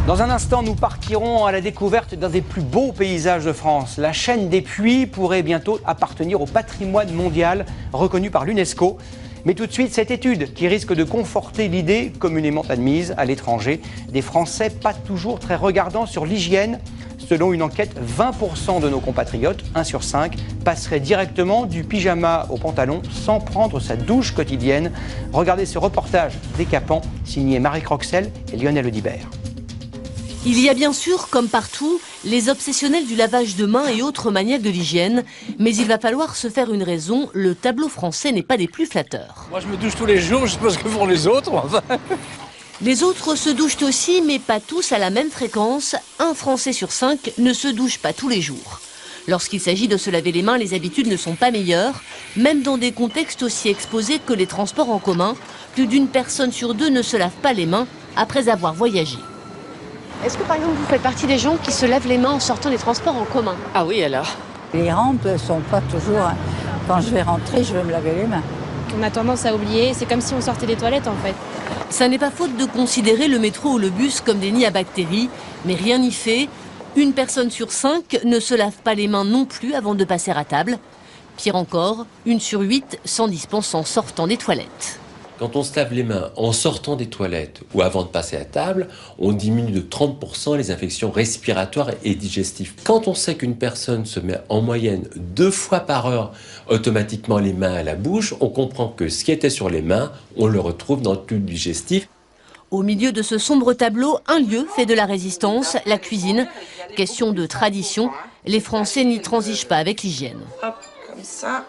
Dans un instant, nous partirons à la découverte d'un des plus beaux paysages de France. La chaîne des Puys pourrait bientôt appartenir au patrimoine mondial reconnu par l'UNESCO. Mais tout de suite, cette étude qui risque de conforter l'idée communément admise à l'étranger des Français pas toujours très regardants sur l'hygiène. Selon une enquête, 20% de nos compatriotes, 1 sur 5, passerait directement du pyjama au pantalon sans prendre sa douche quotidienne. Regardez ce reportage décapant signé Marie Croxel et Lionel Audibert. Il y a bien sûr, comme partout, les obsessionnels du lavage de mains et autres maniaques de l'hygiène. Mais il va falloir se faire une raison, le tableau français n'est pas des plus flatteurs. Moi je me douche tous les jours, je sais pas ce que font les autres. Enfin. Les autres se douchent aussi, mais pas tous à la même fréquence. Un Français sur 5 ne se douche pas tous les jours. Lorsqu'il s'agit de se laver les mains, les habitudes ne sont pas meilleures. Même dans des contextes aussi exposés que les transports en commun, plus d'une personne sur 2 ne se lave pas les mains après avoir voyagé. Est-ce que par exemple vous faites partie des gens qui se lavent les mains en sortant des transports en commun? Ah oui alors. Les rampes ne sont pas toujours... Quand je vais rentrer, je vais me laver les mains. On a tendance à oublier, c'est comme si on sortait des toilettes en fait. Ça n'est pas faute de considérer le métro ou le bus comme des nids à bactéries, mais rien n'y fait. Une personne sur 5 ne se lave pas les mains non plus avant de passer à table. Pire encore, 1 sur 8 s'en dispense en sortant des toilettes. Quand on se lave les mains en sortant des toilettes ou avant de passer à table, on diminue de 30% les infections respiratoires et digestives. Quand on sait qu'une personne se met en moyenne 2 fois par heure automatiquement les mains à la bouche, on comprend que ce qui était sur les mains, on le retrouve dans le tube digestif. Au milieu de ce sombre tableau, un lieu fait de la résistance, la cuisine. Question de tradition, les Français n'y transigent pas avec l'hygiène. Hop, comme ça.